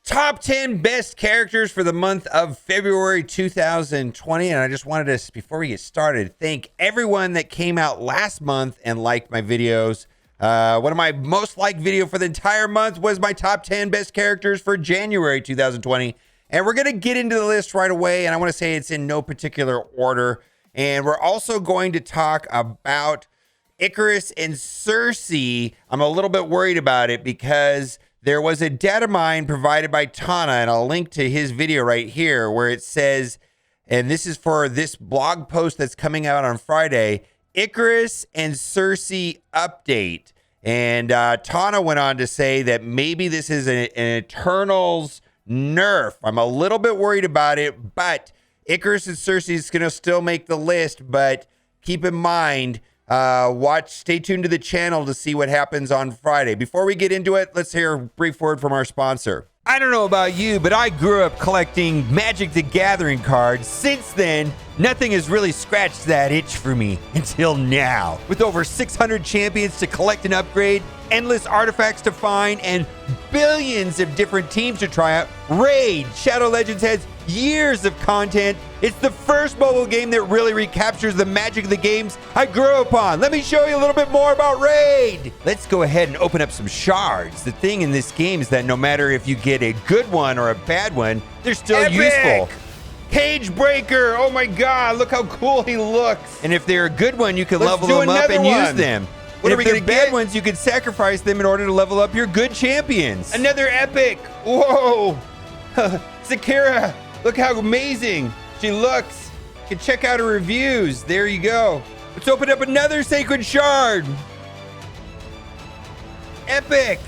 Top 10 best characters for the month of February 2020. And I just wanted to, before we get started, thank everyone that came out last month and liked my videos. One of my most liked video for the entire month was my top 10 best characters for January 2020. And we're going to get into the list right away. And I want to say it's in no particular order. And we're also going to talk about Icarus and Circe. I'm a little bit worried about it because there was a data mine provided by Tana, and I'll link to his video right here where it says, and this is for this blog post that's coming out on Friday, Icarus and Circe update. And Tana went on to say that maybe this is an Eternals nerf. I'm a little bit worried about it, but Icarus and Circe is going to still make the list, but keep in mind, stay tuned to the channel to see what happens on Friday. Before we get into it, let's hear a brief word from our sponsor. I don't know about you, but I grew up collecting Magic the Gathering cards. Since then, nothing has really scratched that itch for me until now. With over 600 champions to collect and upgrade, endless artifacts to find, and billions of different teams to try out, Raid Shadow Legends has years of content. It's the first mobile game that really recaptures the magic of the games I grew up on. Let me show you a little bit more about Raid. Let's go ahead and open up some shards. The thing in this game is that no matter if you get a good one or a bad one, they're still useful. Cage Breaker, oh my god, look how cool he looks. And if they're a good one, you can level them up and use them. What are we gonna get? Bad ones, you can sacrifice them in order to level up your good champions. Another epic. Whoa. Zakira, look how amazing she looks. You can check out her reviews. There you go. Let's open up another sacred shard. Epic.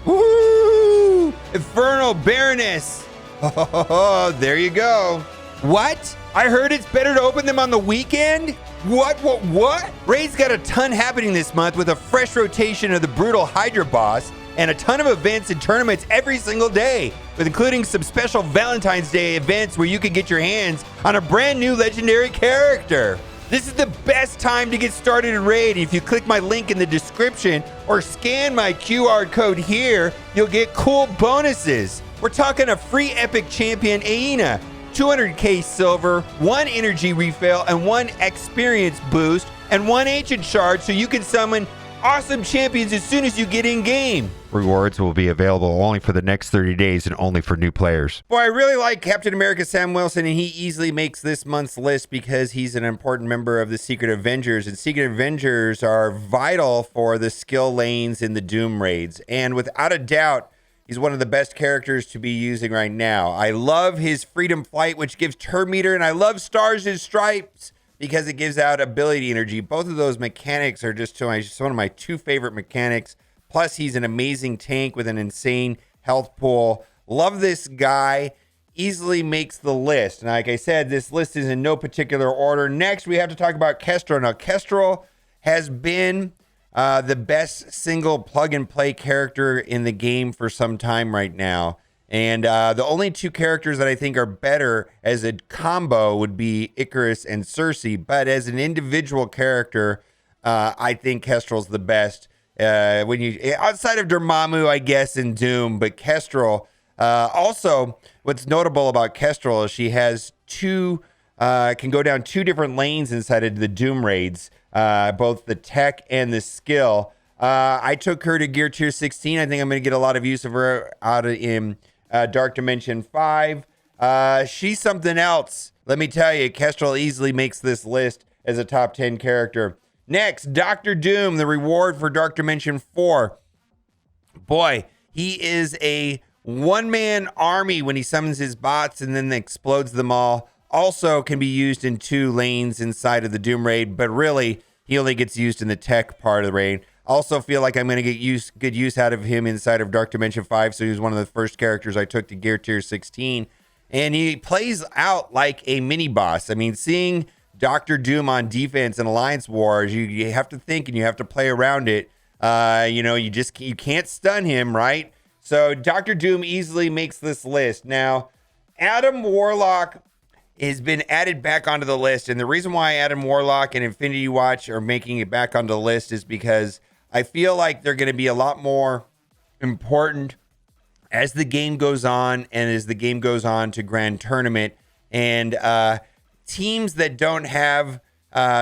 Woo! Infernal Baroness. Oh, there you go. What? I heard it's better to open them on the weekend? What? Raid's got a ton happening this month with a fresh rotation of the brutal Hydra boss and a ton of events and tournaments every single day, with including some special Valentine's Day events where you can get your hands on a brand new legendary character. This is the best time to get started in Raid. If you click my link in the description or scan my QR code here, you'll get cool bonuses. We're talking a free epic champion, Aina, 200k silver, 1 energy refill, and 1 experience boost, and 1 ancient shard so you can summon awesome champions as soon as you get in game. Rewards will be available only for the next 30 days and only for new players. Boy, I really like Captain America Sam Wilson, and he easily makes this month's list because he's an important member of the Secret Avengers, and Secret Avengers are vital for the skill lanes in the Doom raids. And without a doubt, he's one of the best characters to be using right now. I love his Freedom Flight, which gives turn meter, and I love Stars and Stripes because it gives out ability energy. Both of those mechanics are just one of my two favorite mechanics. Plus, he's an amazing tank with an insane health pool. Love this guy. Easily makes the list. And like I said, this list is in no particular order. Next, we have to talk about Kestrel. Now, Kestrel has been the best single plug-and-play character in the game for some time right now. And the only two characters that I think are better as a combo would be Icarus and Circe. But as an individual character, I think Kestrel's the best. Outside of Dormammu, I guess, in Doom, but Kestrel. Also, what's notable about Kestrel is she has can go down 2 different lanes inside of the Doom raids, both the tech and the skill. I took her to gear tier 16. I think I'm going to get a lot of use of her in Dark Dimension 5. She's something else. Let me tell you, Kestrel easily makes this list as a top 10 character. Next, Dr. Doom, the reward for Dark Dimension 4. Boy, he is a one-man army when he summons his bots and then explodes them all. Also can be used in 2 lanes inside of the Doom raid, but really, he only gets used in the tech part of the raid. Also feel like I'm going to get good use out of him inside of Dark Dimension 5, so he was one of the first characters I took to gear tier 16. And he plays out like a mini-boss. I mean, seeing Dr. Doom on defense in Alliance Wars, you have to think and you have to play around it. You can't stun him, right? So Dr. Doom easily makes this list. Now, Adam Warlock has been added back onto the list, and the reason why Adam Warlock and Infinity Watch are making it back onto the list is because I feel like they're going to be a lot more important as the game goes on and as the game goes on to Grand Tournament, and teams that don't have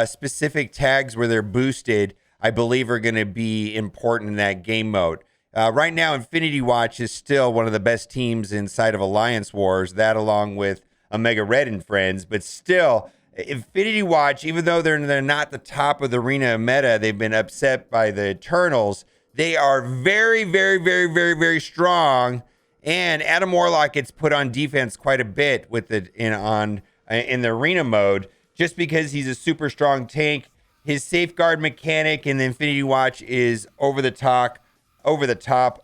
specific tags where they're boosted, I believe are going to be important in that game mode. Right now, Infinity Watch is still one of the best teams inside of Alliance Wars, that along with Omega Red and friends, but still, Infinity Watch, even though they're not the top of the arena meta, they've been upset by the Eternals. They are very, very, very, very, very strong. And Adam Warlock gets put on defense quite a bit with it in the arena mode, just because he's a super strong tank. His safeguard mechanic in the Infinity Watch is over the top,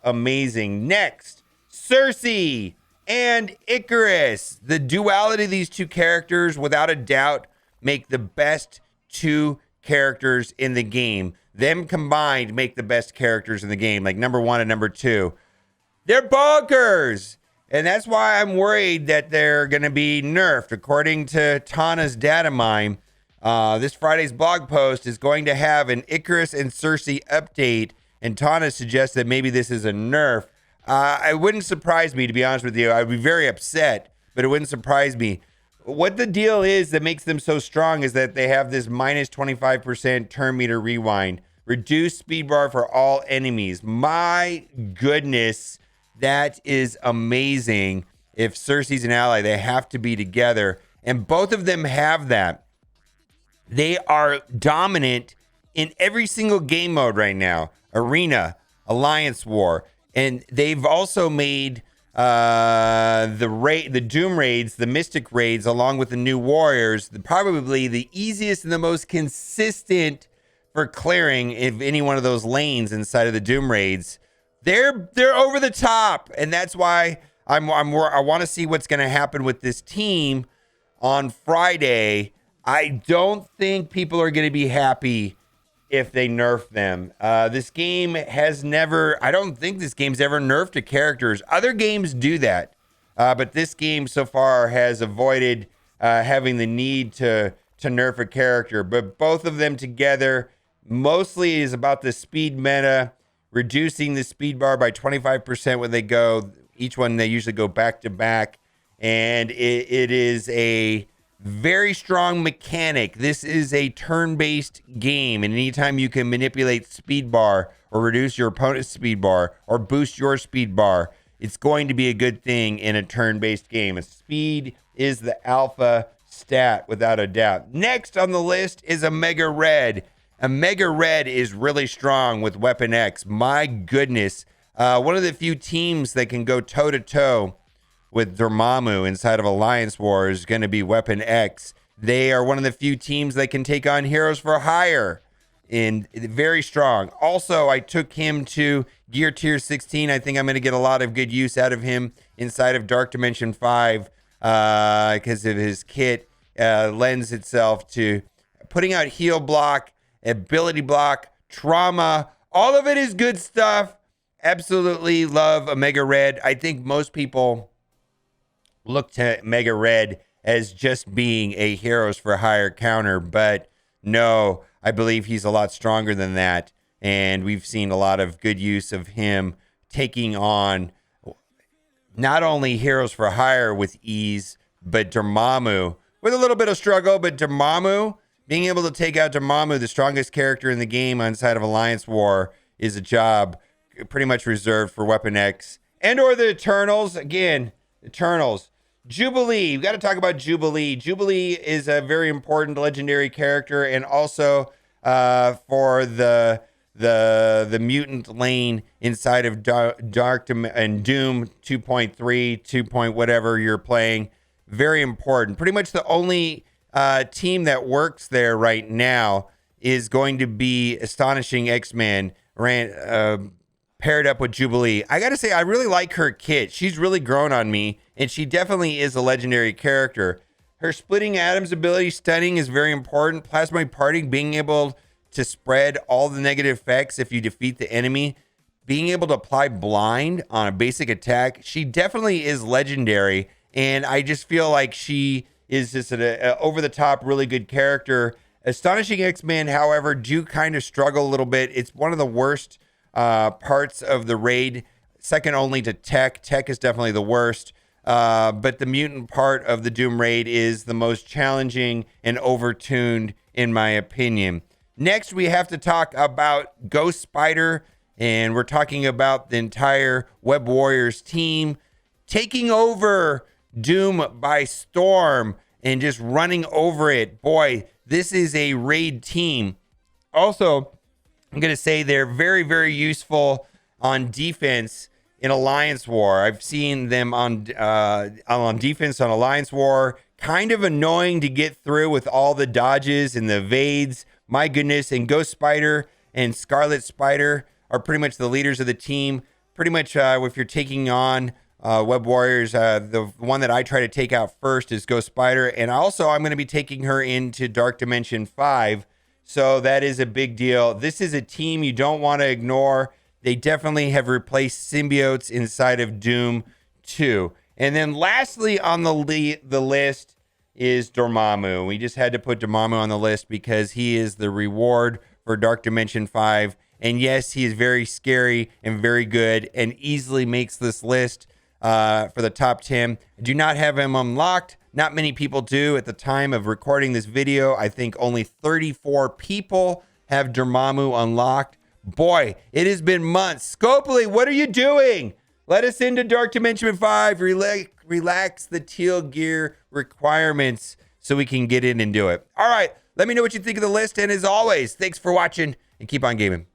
amazing. Next, Circe and Icarus. The duality of these two characters, without a doubt, make the best two characters in the game. Them combined make the best characters in the game, like number 1 and number 2. They're bonkers! And that's why I'm worried that they're going to be nerfed. According to Tana's data mine, this Friday's blog post is going to have an Icarus and Circe update, and Tana suggests that maybe this is a nerf. It wouldn't surprise me, to be honest with you. I'd be very upset, but it wouldn't surprise me. What the deal is that makes them so strong is that they have this minus 25% turn meter rewind, reduced speed bar for all enemies. My goodness, that is amazing. If Circe's an ally, they have to be together, and both of them have that. They are dominant in every single game mode right now. Arena, Alliance War, and they've also made the Doom raids, the Mystic raids, along with the new Warriors, probably the easiest and the most consistent for clearing if any one of those lanes inside of the Doom raids. They're over the top, and that's why I want to see what's going to happen with this team on Friday. I don't think people are going to be happy if they nerf them. This game has never, I don't think this game's ever nerfed a characters. Other games do that, but this game so far has avoided having the need to nerf a character. But both of them together mostly is about the speed meta, reducing the speed bar by 25% when they go. Each one, they usually go back to back, and it is a very strong mechanic. This is a turn-based game, and anytime you can manipulate speed bar or reduce your opponent's speed bar or boost your speed bar, it's going to be a good thing in a turn-based game. Speed is the alpha stat without a doubt. Next on the list is Omega Red. Omega Red is really strong with Weapon X. My goodness. One of the few teams that can go toe-to-toe with Dormammu inside of Alliance War is going to be Weapon X. They are one of the few teams that can take on Heroes for Hire, and very strong. Also, I took him to Gear Tier 16. I think I'm going to get a lot of good use out of him inside of Dark Dimension 5 because of his kit lends itself to putting out heal block, ability block, trauma. All of it is good stuff. Absolutely love Omega Red. I think most people look to Mega Red as just being a Heroes for Hire counter, but no, I believe he's a lot stronger than that, and we've seen a lot of good use of him taking on not only Heroes for Hire with ease, but Dormammu with a little bit of struggle. But Dormammu, being able to take out Dormammu, the strongest character in the game inside of Alliance War, is a job pretty much reserved for Weapon X and or the Eternals. Again, Eternals. Jubilee. We got to talk about Jubilee. Jubilee is a very important legendary character, and also for the mutant lane inside of Dark and Doom 2.3, 2. Whatever you're playing. Very important. Pretty much the only team that works there right now is going to be Astonishing X-Men paired up with Jubilee. I gotta say, I really like her kit. She's really grown on me, and she definitely is a legendary character. Her splitting atoms ability, stunning, is very important. Plasmoid parting, being able to spread all the negative effects if you defeat the enemy. Being able to apply blind on a basic attack. She definitely is legendary, and I just feel like she is just an over-the-top, really good character. Astonishing X-Men, however, do kind of struggle a little bit. It's one of the worst parts of the raid second only to Tech. Tech is definitely the worst. But the mutant part of the Doom raid is the most challenging and overtuned, in my opinion. Next, we have to talk about Ghost Spider, and we're talking about the entire Web Warriors team taking over Doom by storm and just running over it. Boy, this is a raid team. Also, I'm going to say they're very, very useful on defense in Alliance War. I've seen them on defense on Alliance War. Kind of annoying to get through with all the dodges and the evades. My goodness. And Ghost Spider and Scarlet Spider are pretty much the leaders of the team. Pretty much if you're taking on Web Warriors, the one that I try to take out first is Ghost Spider. And also, I'm going to be taking her into Dark Dimension 5. So that is a big deal. This is a team you don't want to ignore. They definitely have replaced symbiotes inside of Doom 2. And then lastly on the list is Dormammu. We just had to put Dormammu on the list because he is the reward for Dark Dimension 5. And yes, he is very scary and very good and easily makes this list for the top 10. I do not have him unlocked. Not many people do at the time of recording this video. I think only 34 people have Dormammu unlocked. Boy, it has been months. Scopely, what are you doing? Let us into Dark Dimension 5. Relax the teal gear requirements so we can get in and do it. All right, let me know what you think of the list. And as always, thanks for watching and keep on gaming.